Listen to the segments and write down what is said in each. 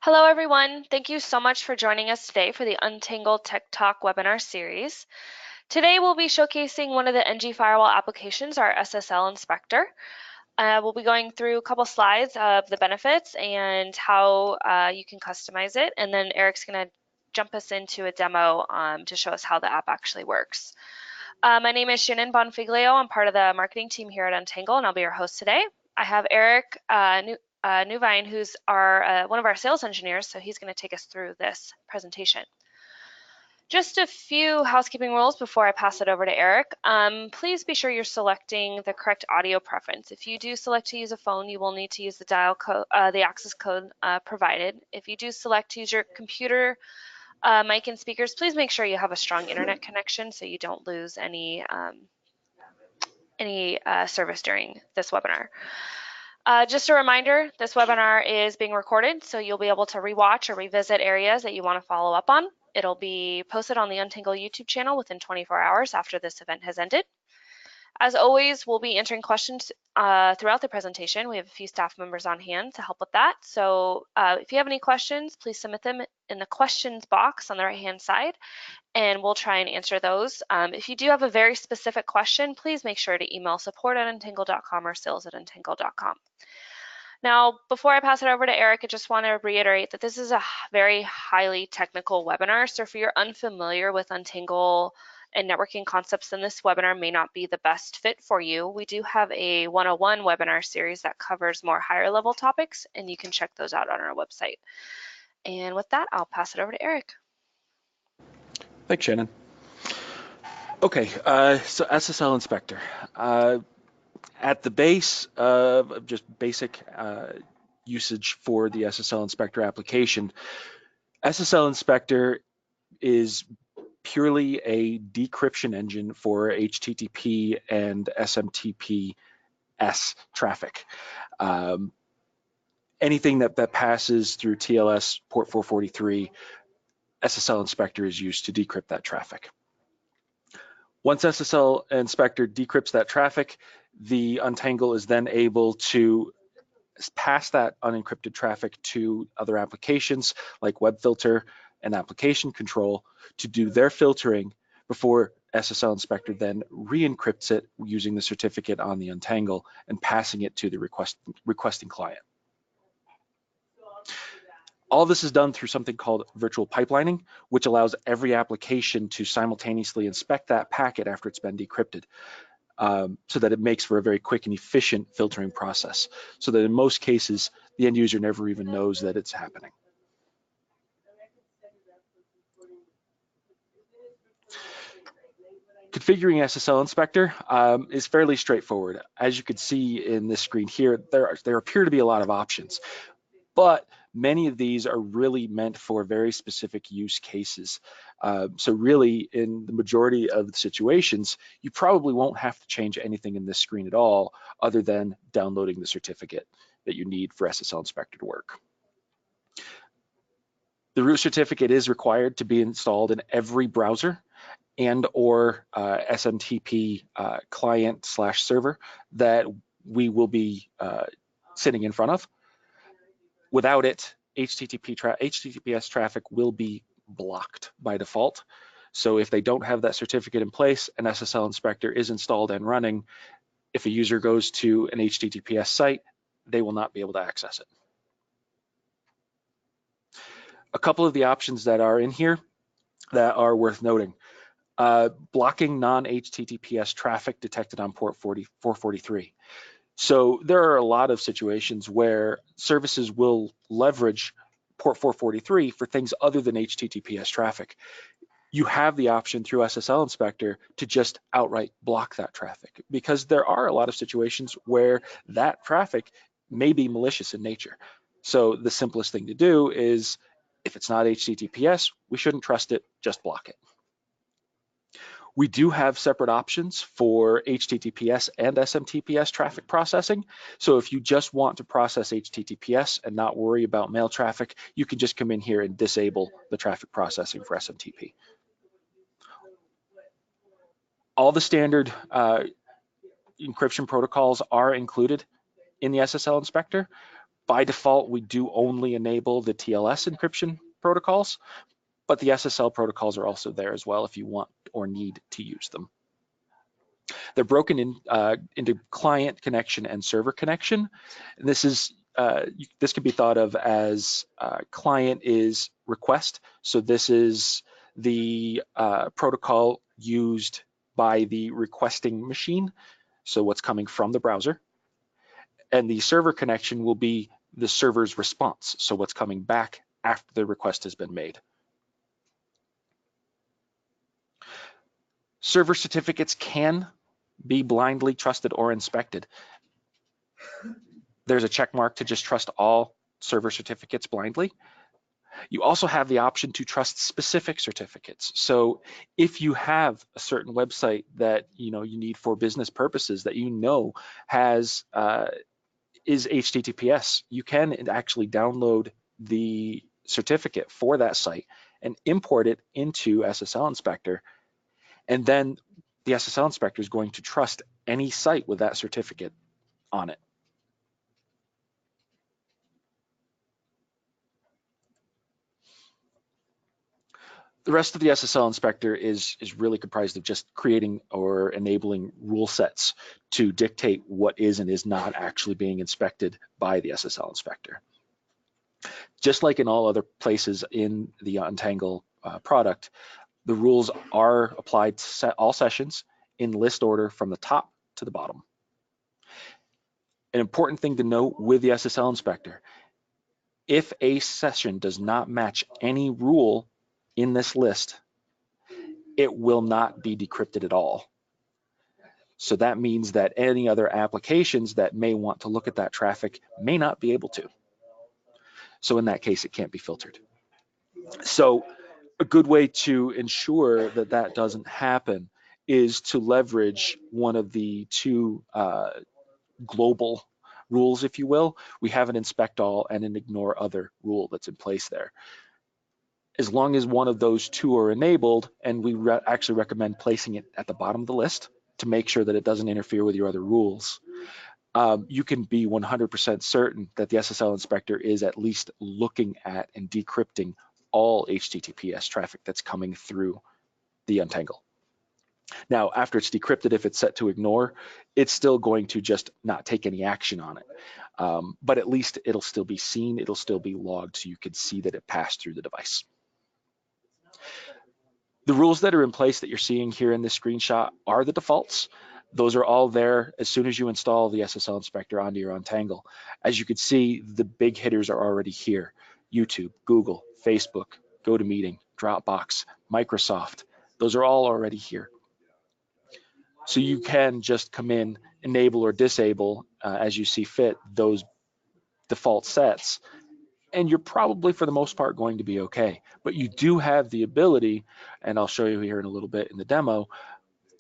Hello, everyone. Thank you so much for joining us today for the Untangle Tech Talk webinar series. Today, we'll be showcasing one of the NG Firewall applications, our SSL Inspector. We'll be going through a couple slides of the benefits and how you can customize it, and then Eric's going to jump us into a demo to show us how the app actually works. My name is Shannon Bonfiglio. I'm part of the marketing team here at Untangle, and I'll be your host today. I have Eric Newvine, who's one of our sales engineers, so he's going to take us through this presentation. Just a few housekeeping rules before I pass it over to Eric. Please be sure you're selecting the correct audio preference. If you do select to use a phone, you will need to use the dial code, the access code provided. If you do select to use your computer mic and speakers, please make sure you have a strong internet connection so you don't lose any service during this webinar. Just a reminder, this webinar is being recorded, so you'll be able to rewatch or revisit areas that you want to follow up on. It'll be posted on the Untangle YouTube channel within 24 hours after this event has ended. As always, we'll be answering questions throughout the presentation. We have a few staff members on hand to help with that. So if you have any questions, please submit them in the questions box on the right-hand side, and we'll try and answer those. If you do have a very specific question, please make sure to email support@untangle.com or sales@untangle.com. Now, before I pass it over to Eric, I just want to reiterate that this is a very highly technical webinar. So if you're unfamiliar with Untangle and networking concepts, then this webinar may not be the best fit for you. We do have a 101 webinar series that covers more higher level topics, and you can check those out on our website. And with that, I'll pass it over to Eric. Thanks, Shannon. Okay, so SSL Inspector. At the base of just basic usage for the SSL Inspector application, SSL Inspector is purely a decryption engine for HTTP and SMTP traffic. Anything that passes through TLS port 443, SSL Inspector is used to decrypt that traffic. Once SSL Inspector decrypts that traffic, the Untangle is then able to pass that unencrypted traffic to other applications like web filter and application control to do their filtering before SSL Inspector then re-encrypts it using the certificate on the Untangle and passing it to the requesting client. All this is done through something called virtual pipelining, which allows every application to simultaneously inspect that packet after it's been decrypted, so that it makes for a very quick and efficient filtering process, so that in most cases, the end user never even knows that it's happening. Configuring SSL Inspector is fairly straightforward. As you can see in this screen here, there appear to be a lot of options, but many of these are really meant for very specific use cases. So really, in the majority of the situations, you probably won't have to change anything in this screen at all, other than downloading the certificate that you need for SSL Inspector to work. The root certificate is required to be installed in every browser and or SMTP client/server that we will be sitting in front of. Without it, HTTPS traffic will be blocked by default. So if they don't have that certificate in place, an SSL Inspector is installed and running, if a user goes to an HTTPS site, they will not be able to access it. A couple of the options that are in here that are worth noting. Blocking non-HTTPS traffic detected on port 443. So there are a lot of situations where services will leverage port 443 for things other than HTTPS traffic. You have the option through SSL Inspector to just outright block that traffic, because there are a lot of situations where that traffic may be malicious in nature. So the simplest thing to do is, if it's not HTTPS, we shouldn't trust it, just block it. We do have separate options for HTTPS and SMTPS traffic processing. So if you just want to process HTTPS and not worry about mail traffic, you can just come in here and disable the traffic processing for SMTP. All the standard encryption protocols are included in the SSL Inspector, By default, we do only enable the TLS encryption protocols, but the SSL protocols are also there as well if you want or need to use them. They're broken into client connection and server connection. And this can be thought of as client is request. So this is the protocol used by the requesting machine. So what's coming from the browser. And the server connection will be the server's response. So what's coming back after the request has been made. Server certificates can be blindly trusted or inspected. There's a check mark to just trust all server certificates blindly. You also have the option to trust specific certificates. So if you have a certain website that you need for business purposes that has is HTTPS, you can actually download the certificate for that site and import it into SSL Inspector. And then the SSL Inspector is going to trust any site with that certificate on it. The rest of the SSL Inspector is really comprised of just creating or enabling rule sets to dictate what is and is not actually being inspected by the SSL Inspector. Just like in all other places in the Untangle product, the rules are applied to all sessions in list order from the top to the bottom. An important thing to note with the SSL Inspector, if a session does not match any rule in this list, it will not be decrypted at all. So that means that any other applications that may want to look at that traffic may not be able to. So in that case, it can't be filtered. So a good way to ensure that that doesn't happen is to leverage one of the two global rules, if you will. We have an inspect all and an ignore other rule that's in place there. As long as one of those two are enabled, and we actually recommend placing it at the bottom of the list to make sure that it doesn't interfere with your other rules, you can be 100% certain that the SSL Inspector is at least looking at and decrypting all HTTPS traffic that's coming through the Untangle. Now, after it's decrypted, if it's set to ignore, it's still going to just not take any action on it. But at least it'll still be seen, it'll still be logged, so you can see that it passed through the device. The rules that are in place that you're seeing here in this screenshot are the defaults. Those are all there as soon as you install the SSL Inspector onto your Untangle. As you can see, the big hitters are already here. YouTube, Google, Facebook, GoToMeeting, Dropbox, Microsoft. Those are all already here. So you can just come in, enable or disable as you see fit those default sets, and you're probably for the most part going to be okay. But you do have the ability, and I'll show you here in a little bit in the demo,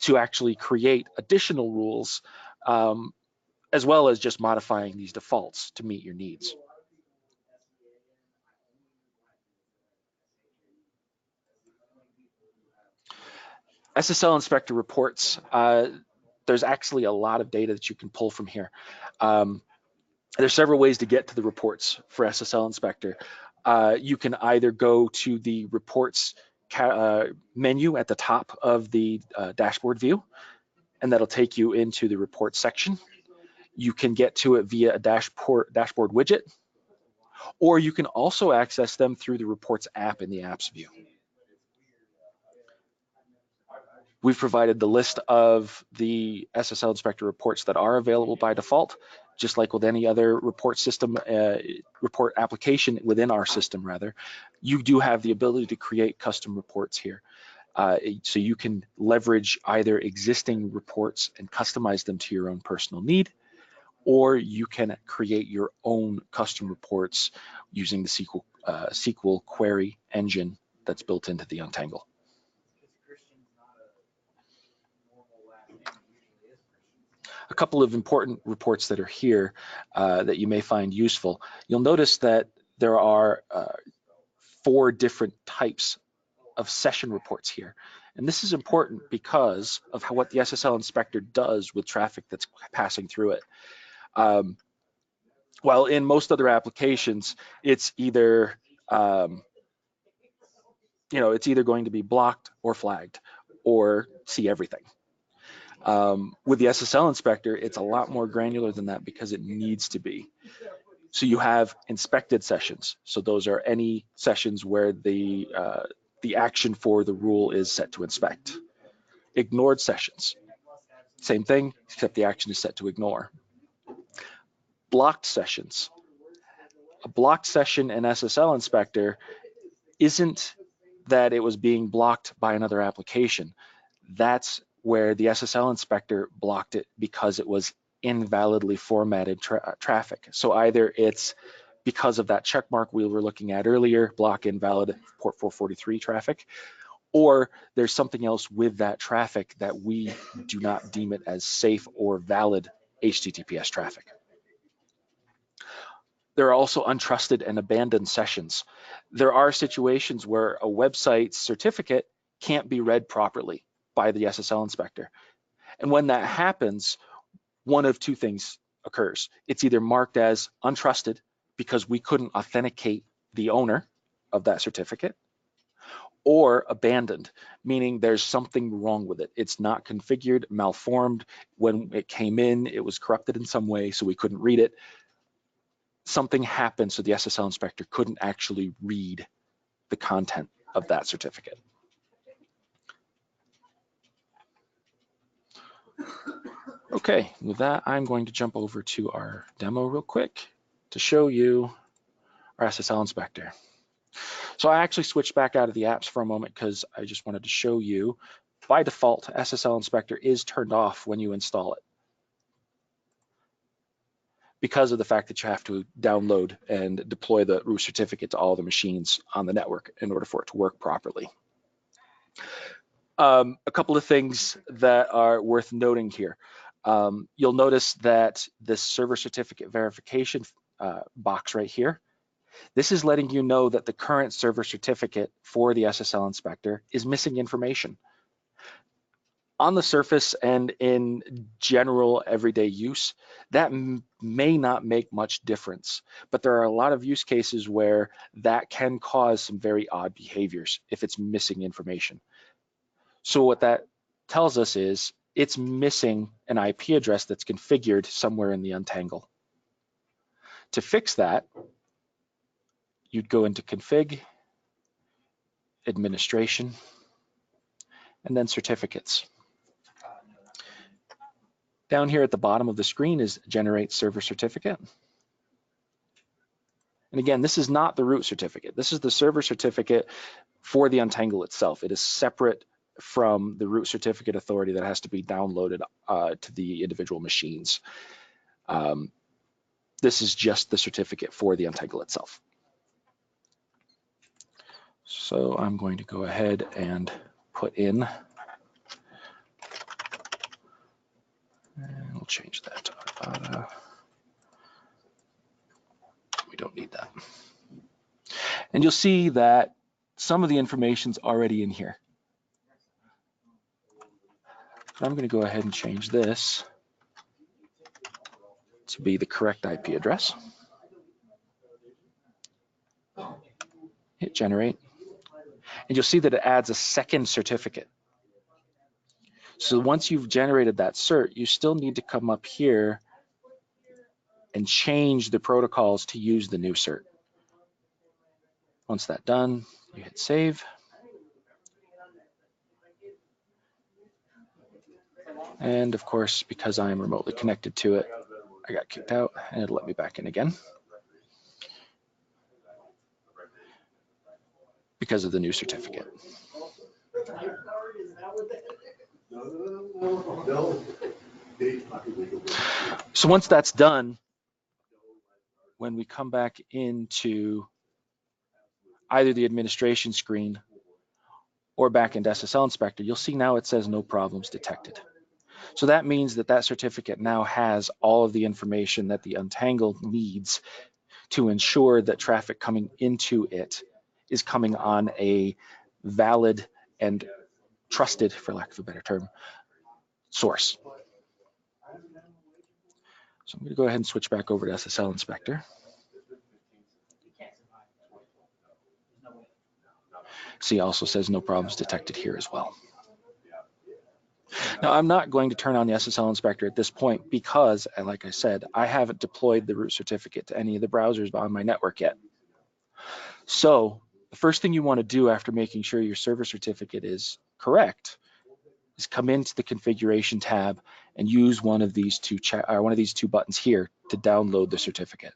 to actually create additional rules as well as just modifying these defaults to meet your needs. SSL Inspector reports, there's actually a lot of data that you can pull from here. There's several ways to get to the reports for SSL Inspector. You can either go to the reports menu at the top of the dashboard view, and that'll take you into the reports section. You can get to it via a dashboard widget, or you can also access them through the reports app in the apps view. We've provided the list of the SSL Inspector reports that are available by default. Just like with any other report system, report application within our system rather, you do have the ability to create custom reports here. So you can leverage either existing reports and customize them to your own personal need, or you can create your own custom reports using the SQL query engine that's built into the Untangle. A couple of important reports that are here that you may find useful. You'll notice that there are 4 different types of session reports here. And this is important because of what the SSL Inspector does with traffic that's passing through it. While in most other applications, it's either it's either going to be blocked or flagged or see everything. With the SSL Inspector, it's a lot more granular than that because it needs to be. So you have inspected sessions. So those are any sessions where the action for the rule is set to inspect. Ignored sessions, same thing, except the action is set to ignore. Blocked sessions. A blocked session in SSL Inspector isn't that it was being blocked by another application. That's where the SSL Inspector blocked it because it was invalidly formatted traffic. So either it's because of that check mark we were looking at earlier, block invalid port 443 traffic, or there's something else with that traffic that we do not deem it as safe or valid HTTPS traffic. There are also untrusted and abandoned sessions. There are situations where a website certificate can't be read properly by the SSL Inspector. And when that happens, one of two things occurs. It's either marked as untrusted because we couldn't authenticate the owner of that certificate, or abandoned, meaning there's something wrong with it. It's not configured, malformed. When it came in, it was corrupted in some way, so we couldn't read it. Something happened, so the SSL Inspector couldn't actually read the content of that certificate. Okay, with that, I'm going to jump over to our demo real quick to show you our SSL Inspector. So I actually switched back out of the apps for a moment because I just wanted to show you, by default, SSL Inspector is turned off when you install it, because of the fact that you have to download and deploy the root certificate to all the machines on the network in order for it to work properly. A couple of things that are worth noting here. You'll notice that this server certificate verification box right here, this is letting you know that the current server certificate for the SSL Inspector is missing information. On the surface and in general everyday use, that may not make much difference, but there are a lot of use cases where that can cause some very odd behaviors if it's missing information. So what that tells us is it's missing an IP address that's configured somewhere in the Untangle. To fix that, you'd go into Config, Administration, and then Certificates. Down here at the bottom of the screen is Generate Server Certificate. And again, this is not the root certificate. This is the server certificate for the Untangle itself. It is separate from the root certificate authority that has to be downloaded to the individual machines. This is just the certificate for the Untangle itself. So I'm going to go ahead and put in, and we'll change that to we don't need that. And you'll see that some of the information's already in here. I'm going to go ahead and change this to be the correct IP address. Hit generate. And you'll see that it adds a second certificate. So once you've generated that cert, you still need to come up here and change the protocols to use the new cert. Once that's done, you hit save. And of course, because I am remotely connected to it, I got kicked out and it'll let me back in again because of the new certificate. So once that's done, when we come back into either the administration screen or back into SSL Inspector, you'll see now it says no problems detected. So that means that that certificate now has all of the information that the Untangle needs to ensure that traffic coming into it is coming on a valid and trusted, for lack of a better term, source. So I'm going to go ahead and switch back over to SSL Inspector. See, also says no problems detected here as well. Now, I'm not going to turn on the SSL Inspector at this point because, like I said, I haven't deployed the root certificate to any of the browsers on my network yet. So the first thing you want to do after making sure your server certificate is correct is come into the configuration tab and use one of these two buttons here to download the certificate.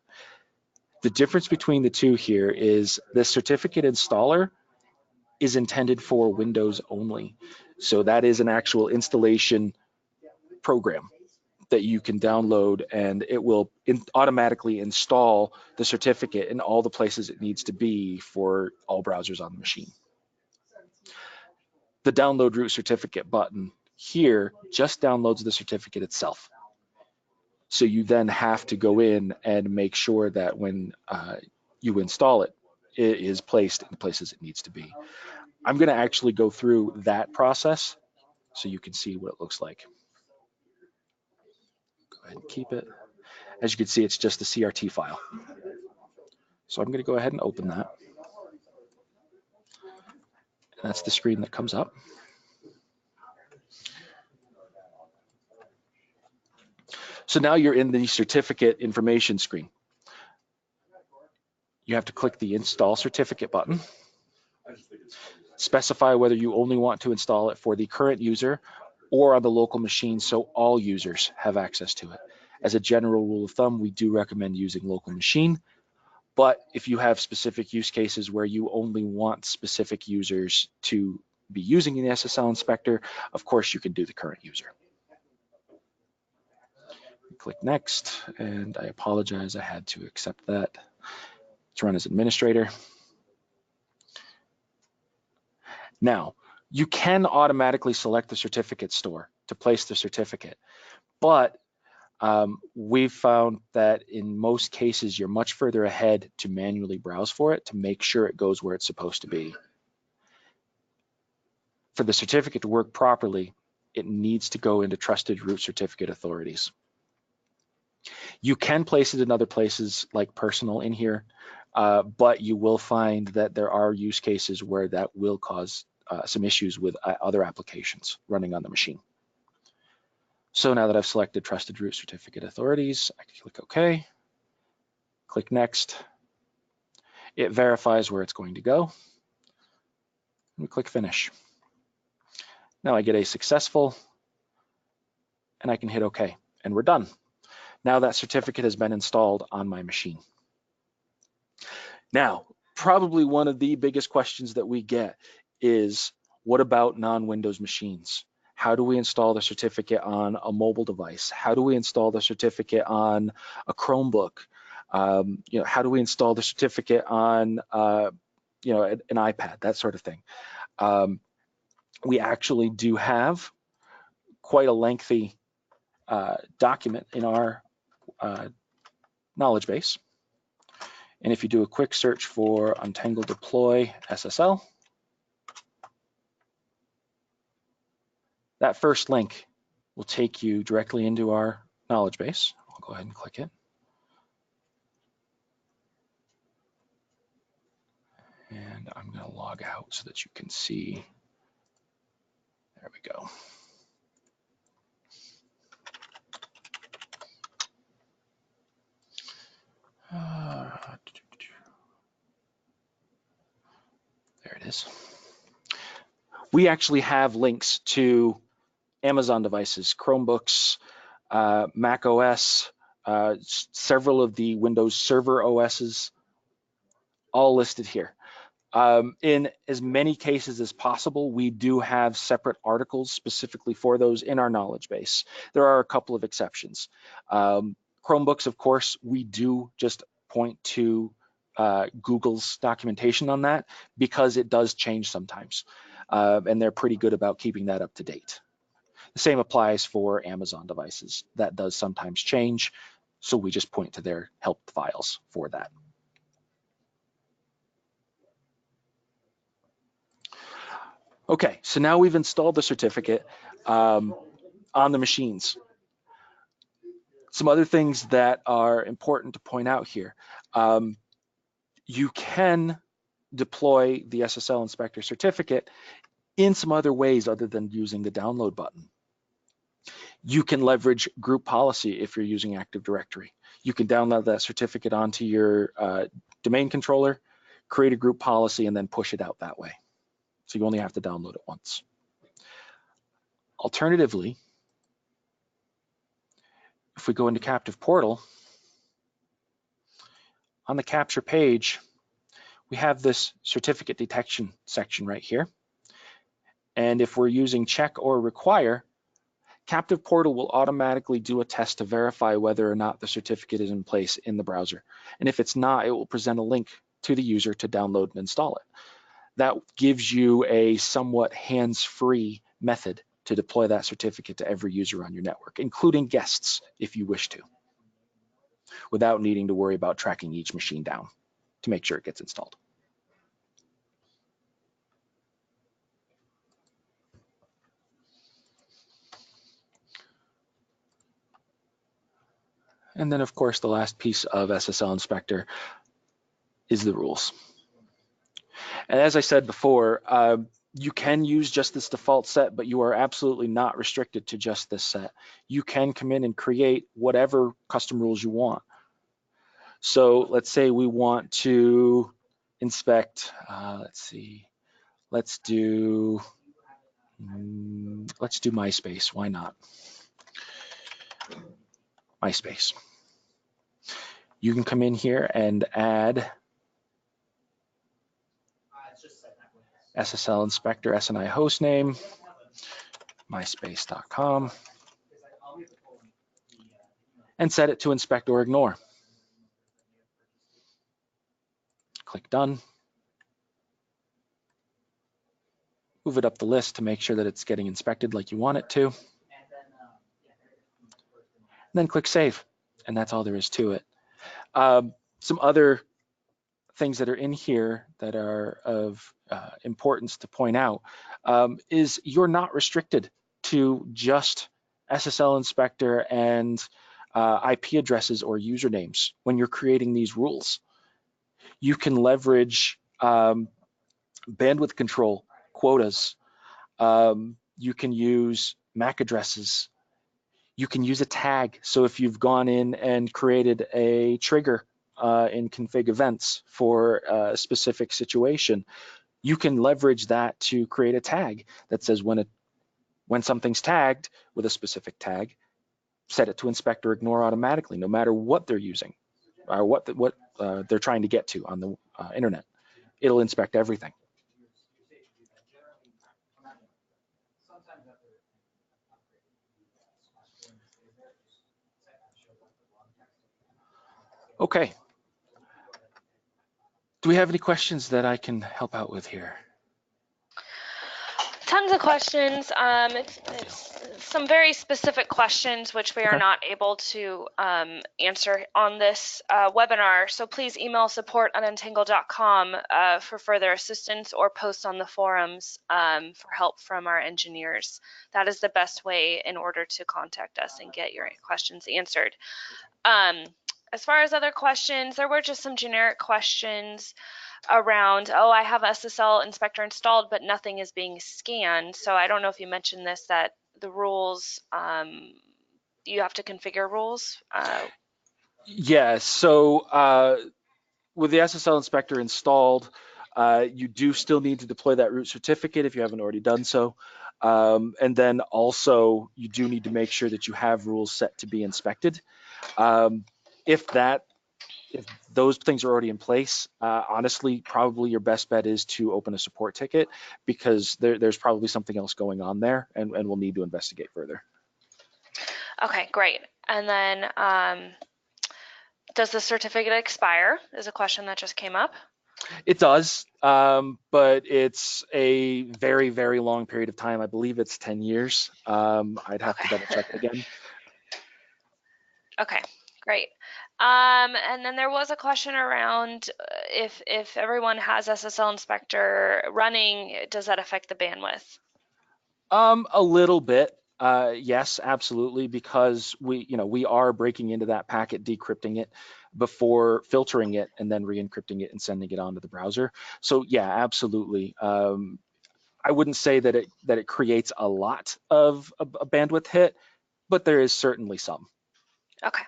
The difference between the two here is the certificate installer is intended for Windows only. So that is an actual installation program that you can download, and it will automatically install the certificate in all the places it needs to be for all browsers on the machine. The download root certificate button here just downloads the certificate itself. So you then have to go in and make sure that when you install it, it is placed in the places it needs to be. I'm going to actually go through that process so you can see what it looks like. Go ahead and keep it. As you can see, it's just a CRT file. So I'm going to go ahead and open that. And that's the screen that comes up. So now you're in the certificate information screen. You have to click the Install Certificate button. Specify whether you only want to install it for the current user or on the local machine so all users have access to it. As a general rule of thumb, we do recommend using local machine, but if you have specific use cases where you only want specific users to be using the SSL Inspector, of course you can do the current user. Click Next, and I apologize, I had to accept that. Let's run as administrator. Now, you can automatically select the certificate store to place the certificate, but we've found that in most cases, you're much further ahead to manually browse for it to make sure it goes where it's supposed to be. For the certificate to work properly, it needs to go into trusted root certificate authorities. You can place it in other places like personal in here, but you will find that there are use cases where that will cause some issues with other applications running on the machine. So now that I've selected Trusted Root Certificate Authorities, I can click OK, click Next. It verifies where it's going to go. And click Finish. Now I get a successful, and I can hit OK, and we're done. Now that certificate has been installed on my machine. Now, probably one of the biggest questions that we get is, what about non-Windows machines? How do we install the certificate on a mobile device? How do we install the certificate on a Chromebook? How do we install the certificate on an iPad, that sort of thing? We actually do have quite a lengthy document in our knowledge base. And if you do a quick search for Untangle Deploy SSL, that first link will take you directly into our knowledge base. I'll go ahead and click it. And I'm going to log out so that you can see. There we go. There it is. We actually have links to Amazon devices, Chromebooks, Mac OS, several of the Windows Server OSs, all listed here. In as many cases as possible, we do have separate articles specifically for those in our knowledge base. There are a couple of exceptions. Chromebooks, of course, we do just point to Google's documentation on that because it does change sometimes, and they're pretty good about keeping that up to date. The same applies for Amazon devices. That does sometimes change, so we just point to their help files for that. Okay, so now we've installed the certificate on the machines. Some other things that are important to point out here. You can deploy the SSL Inspector certificate in some other ways other than using the download button. You can leverage group policy if you're using Active Directory. You can download that certificate onto your domain controller, create a group policy, and then push it out that way. So you only have to download it once. Alternatively, if we go into Captive Portal, on the capture page, we have this certificate detection section right here. And if we're using check or require, Captive Portal will automatically do a test to verify whether or not the certificate is in place in the browser. And if it's not, it will present a link to the user to download and install it. That gives you a somewhat hands-free method to deploy that certificate to every user on your network, including guests if you wish to, without needing to worry about tracking each machine down to make sure it gets installed. And then, of course, the last piece of SSL Inspector is the rules. And as I said before, you can use just this default set, but you are absolutely not restricted to just this set. You can come in and create whatever custom rules you want. So let's say we want to inspect, let's do MySpace, why not? MySpace. You can come in here and add SSL Inspector SNI hostname, myspace.com, and set it to inspect or ignore. Click done. Move it up the list to make sure that it's getting inspected like you want it to. And then click save, and that's all there is to it. Some other things that are in here that are of importance to point out is you're not restricted to just SSL Inspector and IP addresses or usernames when you're creating these rules. You can leverage bandwidth control quotas. You can use MAC addresses. You can use a tag. So if you've gone in and created a trigger in config events for a specific situation, you can leverage that to create a tag that says when something's tagged with a specific tag, set it to inspect or ignore automatically, no matter what they're using or what they're trying to get to on the internet. It'll inspect everything. Okay. Do we have any questions that I can help out with here? Tons of questions. It's some very specific questions which we are not able to answer on this webinar. So please email support@untangle.com for further assistance or post on the forums for help from our engineers. That is the best way in order to contact us and get your questions answered. As far as other questions, there were just some generic questions around, oh, I have SSL Inspector installed, but nothing is being scanned. So I don't know if you mentioned this, that the rules, you have to configure rules. Yeah, so with the SSL Inspector installed, you do still need to deploy that root certificate if you haven't already done so. And then also you do need to make sure that you have rules set to be inspected. If those things are already in place, honestly, probably your best bet is to open a support ticket, because there's probably something else going on there, and we'll need to investigate further. Okay, great. And then does the certificate expire is a question that just came up. It does, but it's a very, very long period of time. I believe it's 10 years. I'd have to double check again. Okay, great. And then there was a question around if everyone has SSL Inspector running, does that affect the bandwidth? A little bit. Yes, absolutely, because we are breaking into that packet, decrypting it before filtering it, and then re-encrypting it and sending it onto the browser. So yeah, absolutely. I wouldn't say that it creates a lot of a bandwidth hit, but there is certainly some. Okay.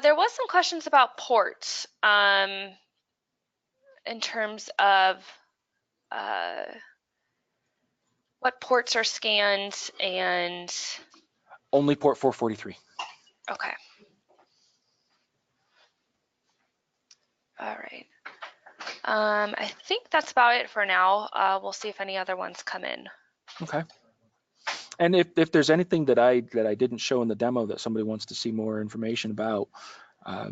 There was some questions about ports in terms of what ports are scanned and Only port 443. okay. All right. I think that's about it for now. We'll see if any other ones come in. Okay. And if there's anything that I didn't show in the demo that somebody wants to see more information about, by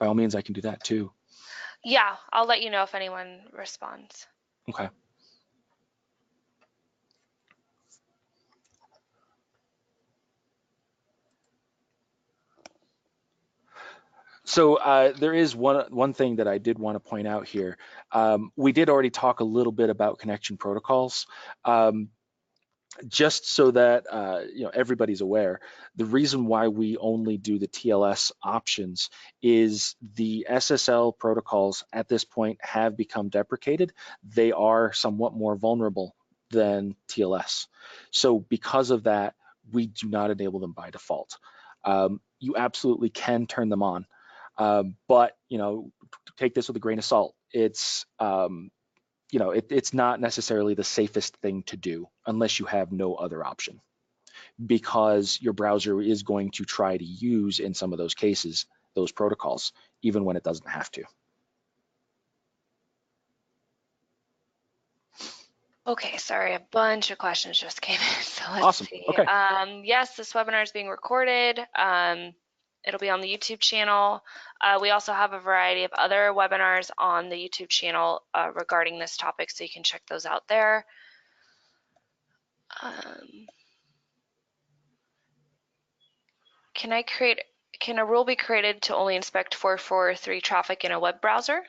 all means, I can do that too. Yeah, I'll let you know if anyone responds. Okay. So there is one thing that I did want to point out here. We did already talk a little bit about connection protocols. Just so that everybody's aware, the reason why we only do the TLS options is the SSL protocols at this point have become deprecated. They are somewhat more vulnerable than TLS. So because of that, we do not enable them by default. You absolutely can turn them on, but take this with a grain of salt. It's not necessarily the safest thing to do unless you have no other option, because your browser is going to try to use, in some of those cases, those protocols, even when it doesn't have to. Okay, sorry, a bunch of questions just came in, so let's Awesome. see. Okay. Yes, this webinar is being recorded. It'll be on the YouTube channel. We also have a variety of other webinars on the YouTube channel regarding this topic, so you can check those out there. Can a rule be created to only inspect 443 traffic in a web browser?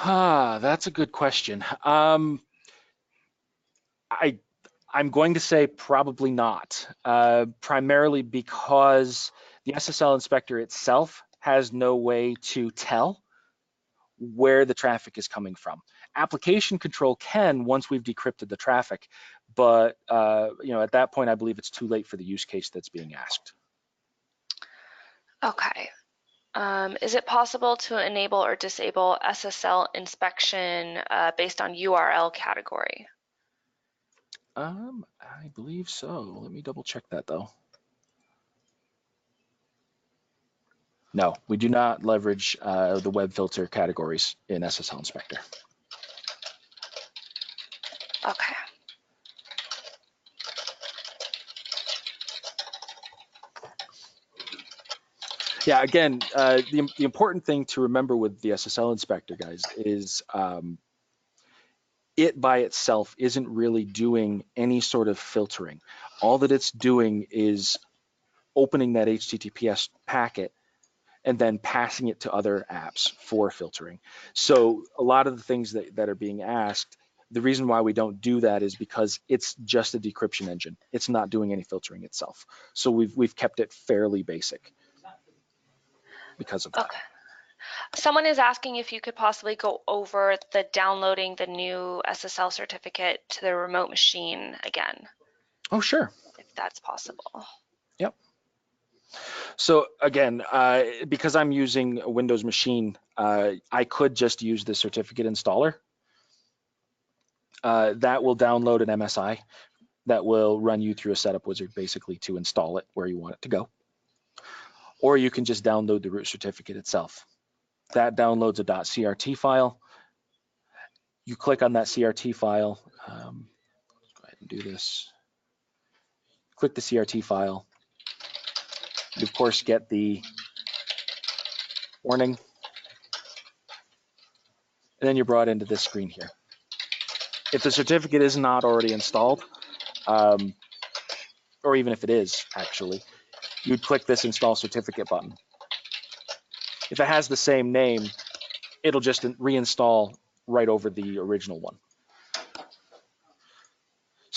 That's a good question. I'm going to say probably not, primarily because the SSL Inspector itself has no way to tell where the traffic is coming from. Application control can, once we've decrypted the traffic, but at that point, I believe it's too late for the use case that's being asked. Okay. Is it possible to enable or disable SSL inspection based on URL category? I believe so. Let me double check that though. No, we do not leverage the web filter categories in SSL Inspector. Okay. Yeah, again, the important thing to remember with the SSL Inspector, guys, is it by itself isn't really doing any sort of filtering. All that it's doing is opening that HTTPS packet and then passing it to other apps for filtering. So a lot of the things that are being asked, the reason why we don't do that is because it's just a decryption engine. It's not doing any filtering itself. So we've kept it fairly basic because of that. Okay. Someone is asking if you could possibly go over the downloading the new SSL certificate to the remote machine again. Oh, sure. If that's possible. Yep. So again, because I'm using a Windows machine, I could just use the certificate installer. That will download an MSI that will run you through a setup wizard basically to install it where you want it to go. Or you can just download the root certificate itself. That downloads a .crt file. You click on that CRT file. Let's go ahead and do this. Click the CRT file. You of course get the warning. And then you're brought into this screen here. If the certificate is not already installed, or even if it is actually, you'd click this install certificate button. If it has the same name, it'll just reinstall right over the original one.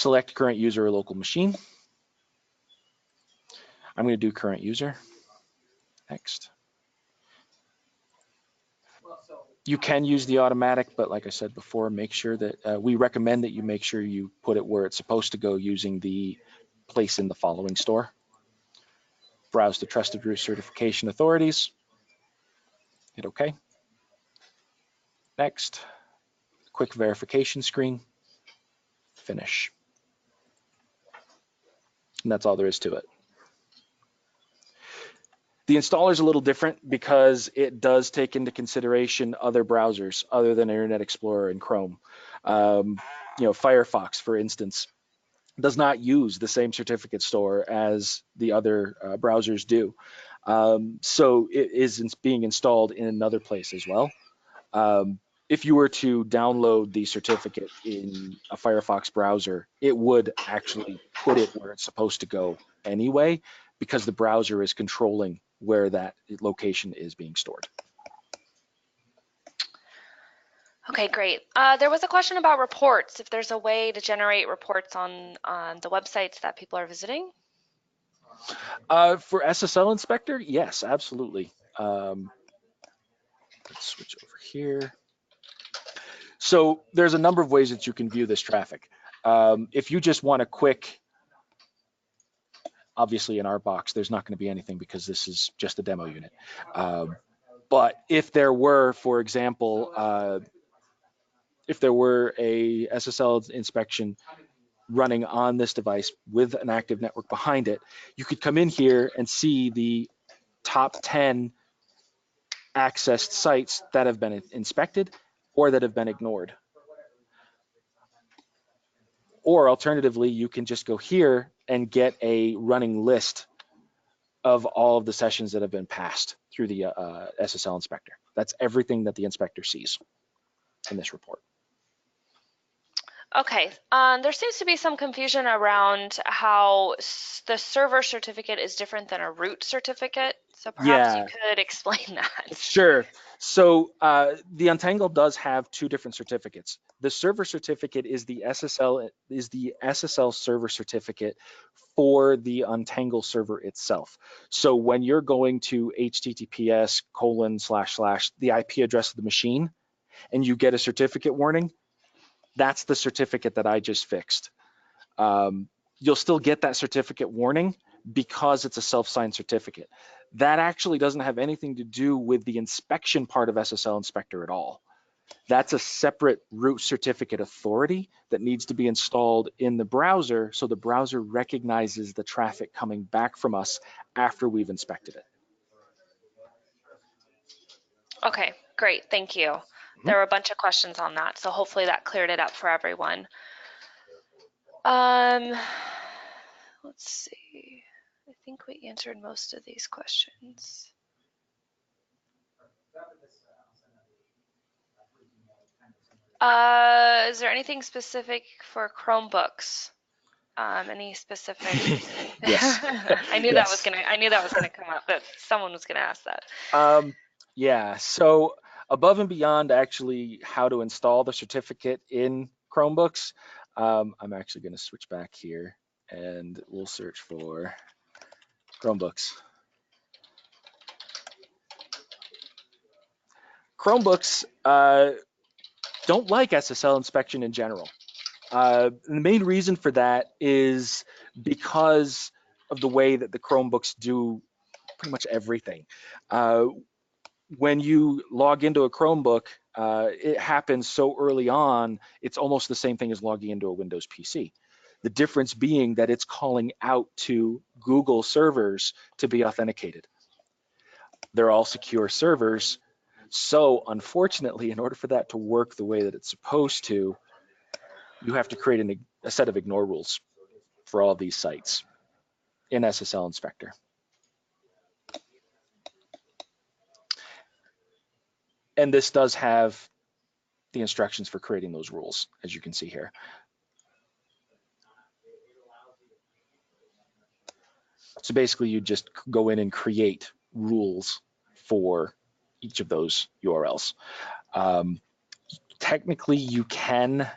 select current user or local machine. I'm going to do current user. Next. You can use the automatic, but like I said before, make sure that we recommend that you make sure you put it where it's supposed to go using the place in the following store. Browse to trusted root certification authorities. Hit OK. Next. Quick verification screen. Finish. And that's all there is to it. The installer is a little different because it does take into consideration other browsers other than Internet Explorer and Chrome. Firefox, for instance, does not use the same certificate store as the other browsers do. So it is being installed in another place as well. If you were to download the certificate in a Firefox browser, it would actually put it where it's supposed to go anyway, because the browser is controlling where that location is being stored. Okay, great. There was a question about reports, if there's a way to generate reports on the websites that people are visiting. For SSL Inspector, yes, absolutely. Let's switch over here. So there's a number of ways that you can view this traffic. If you just want a quick, obviously in our box, there's not going to be anything because this is just a demo unit. But if there were, for example, if there were a SSL inspection running on this device with an active network behind it, you could come in here and see the top 10 accessed sites that have been inspected or that have been ignored. Or alternatively, you can just go here and get a running list of all of the sessions that have been passed through the SSL Inspector. That's everything that the inspector sees in this report. Okay, there seems to be some confusion around how the server certificate is different than a root certificate. So perhaps you could explain that. Sure. So the Untangle does have two different certificates. The server certificate is the SSL server certificate for the Untangle server itself. So when you're going to https:// the IP address of the machine, and you get a certificate warning, that's the certificate that I just fixed. You'll still get that certificate warning because it's a self-signed certificate. That actually doesn't have anything to do with the inspection part of SSL Inspector at all. That's a separate root certificate authority that needs to be installed in the browser so the browser recognizes the traffic coming back from us after we've inspected it. Okay, great, thank you. There were a bunch of questions on that, so hopefully that cleared it up for everyone. Let's see. I think we answered most of these questions. Is there anything specific for Chromebooks? Any specific? Yes. I knew that was gonna come up, but someone was gonna ask that. Yeah. So above and beyond actually how to install the certificate in Chromebooks, I'm actually going to switch back here and we'll search for Chromebooks. Chromebooks don't like SSL inspection in general. The main reason for that is because of the way that the Chromebooks do pretty much everything. When you log into a Chromebook, it happens so early on, it's almost the same thing as logging into a Windows PC. The difference being that it's calling out to Google servers to be authenticated. They're all secure servers. So unfortunately, in order for that to work the way that it's supposed to, you have to create a set of ignore rules for all of these sites in SSL Inspector. And this does have the instructions for creating those rules, as you can see here. So basically, you just go in and create rules for each of those URLs. Technically, you can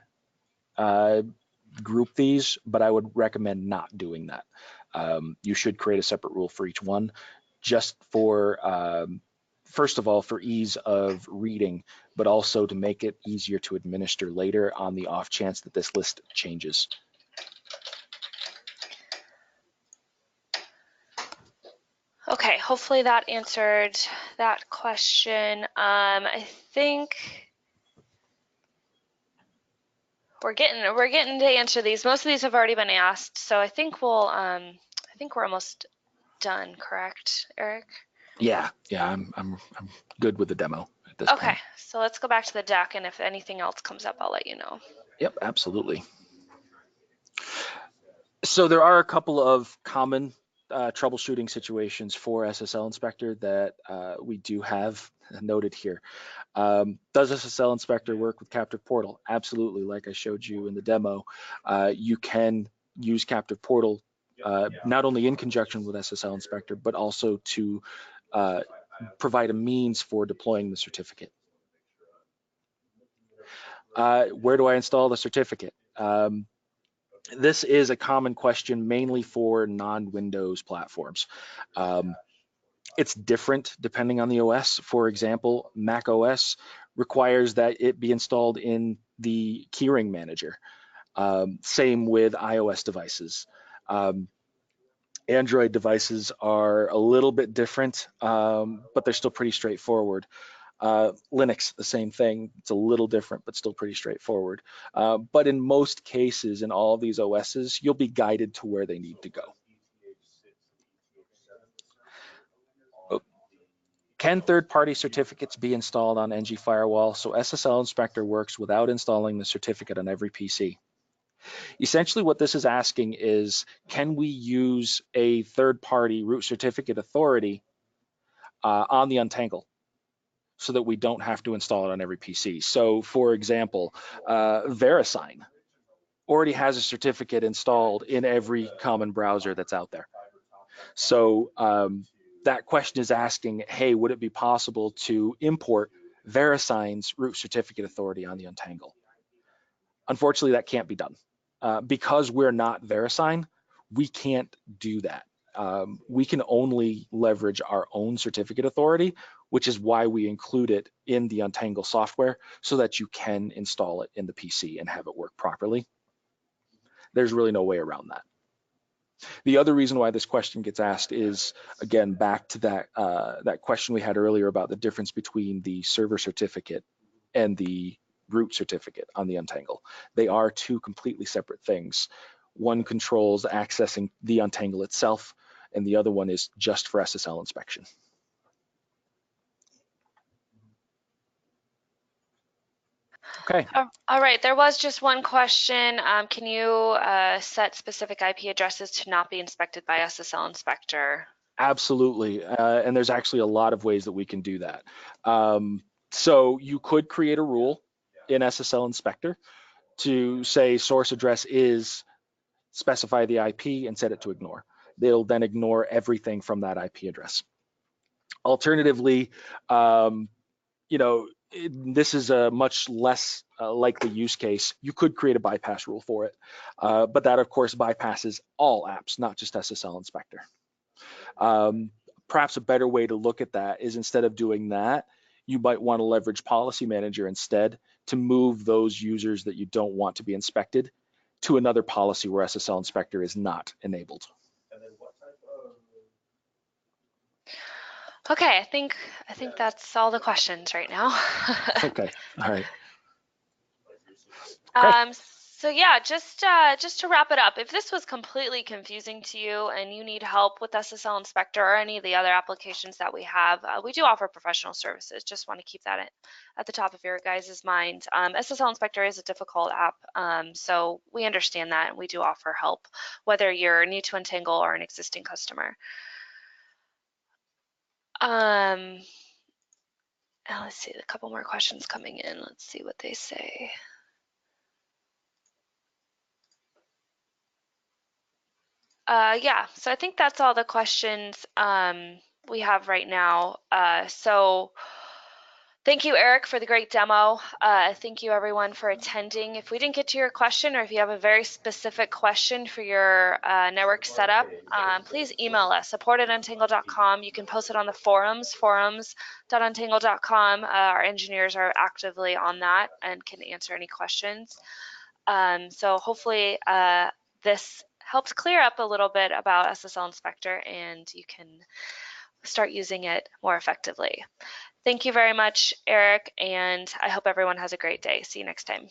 group these, but I would recommend not doing that. You should create a separate rule for each one, just for, first of all, for ease of reading, but also to make it easier to administer later on the off chance that this list changes. Okay, hopefully that answered that question. I think we're getting to answer these. Most of these have already been asked, so I think I think we're almost done, correct, Eric? Yeah, I'm good with the demo at this Okay, point. so let's go back to the deck, and if anything else comes up, I'll let you know. Yep, absolutely. So there are a couple of common troubleshooting situations for SSL Inspector that we do have noted here. Does SSL Inspector work with Captive Portal? Absolutely. Like I showed you in the demo, you can use Captive Portal not only in conjunction with SSL Inspector, but also to provide a means for deploying the certificate. Where do I install the certificate? This is a common question mainly for non-Windows platforms. It's different depending on the OS. For example, Mac OS requires that it be installed in the keyring manager. Same with iOS devices. Android devices are a little bit different, but they're still pretty straightforward. Linux, the same thing. It's a little different, but still pretty straightforward. But in most cases, in all of these OSs, you'll be guided to where they need to go. Can third-party certificates be installed on NG Firewall? So SSL Inspector works without installing the certificate on every PC. Essentially, what this is asking is, can we use a third-party root certificate authority on the Untangle, so that we don't have to install it on every PC? So for example, VeriSign already has a certificate installed in every common browser that's out there. So that question is asking, hey, would it be possible to import VeriSign's root certificate authority on the Untangle? Unfortunately, that can't be done. Because we're not VeriSign, we can't do that. We can only leverage our own certificate authority, which is why we include it in the Untangle software so that you can install it in the PC and have it work properly. There's really no way around that. The other reason why this question gets asked is, again, back to that question we had earlier about the difference between the server certificate and the root certificate on the Untangle. They are two completely separate things. One controls accessing the Untangle itself, and the other one is just for SSL inspection. Okay. All right, there was just one question. Can you set specific IP addresses to not be inspected by SSL Inspector? Absolutely, and there's actually a lot of ways that we can do that. So you could create a rule in SSL Inspector to say source address is, specify the IP and set it to ignore. They'll then ignore everything from that IP address. Alternatively, this is a much less likely use case. You could create a bypass rule for it, but that of course bypasses all apps, not just SSL Inspector. Perhaps a better way to look at that is, instead of doing that, you might want to leverage Policy Manager instead to move those users that you don't want to be inspected to another policy where SSL Inspector is not enabled. Okay, I think that's all the questions right now. Okay, all right. Okay. So yeah, just to wrap it up, if this was completely confusing to you and you need help with SSL Inspector or any of the other applications that we have, we do offer professional services. Just want to keep that at the top of your guys' mind. SSL Inspector is a difficult app, so we understand that, and we do offer help, whether you're new to Untangle or an existing customer. Let's see, a couple more questions coming in. Let's see what they say. Yeah, so I think that's all the questions we have right now. So Thank you, Eric, for the great demo. Thank you, everyone, for attending. If we didn't get to your question, or if you have a very specific question for your network setup, please email us, support@untangle.com. You can post it on the forums.untangle.com. Our engineers are actively on that and can answer any questions. So hopefully this helps clear up a little bit about SSL Inspector, and you can start using it more effectively. Thank you very much, Eric, and I hope everyone has a great day. See you next time.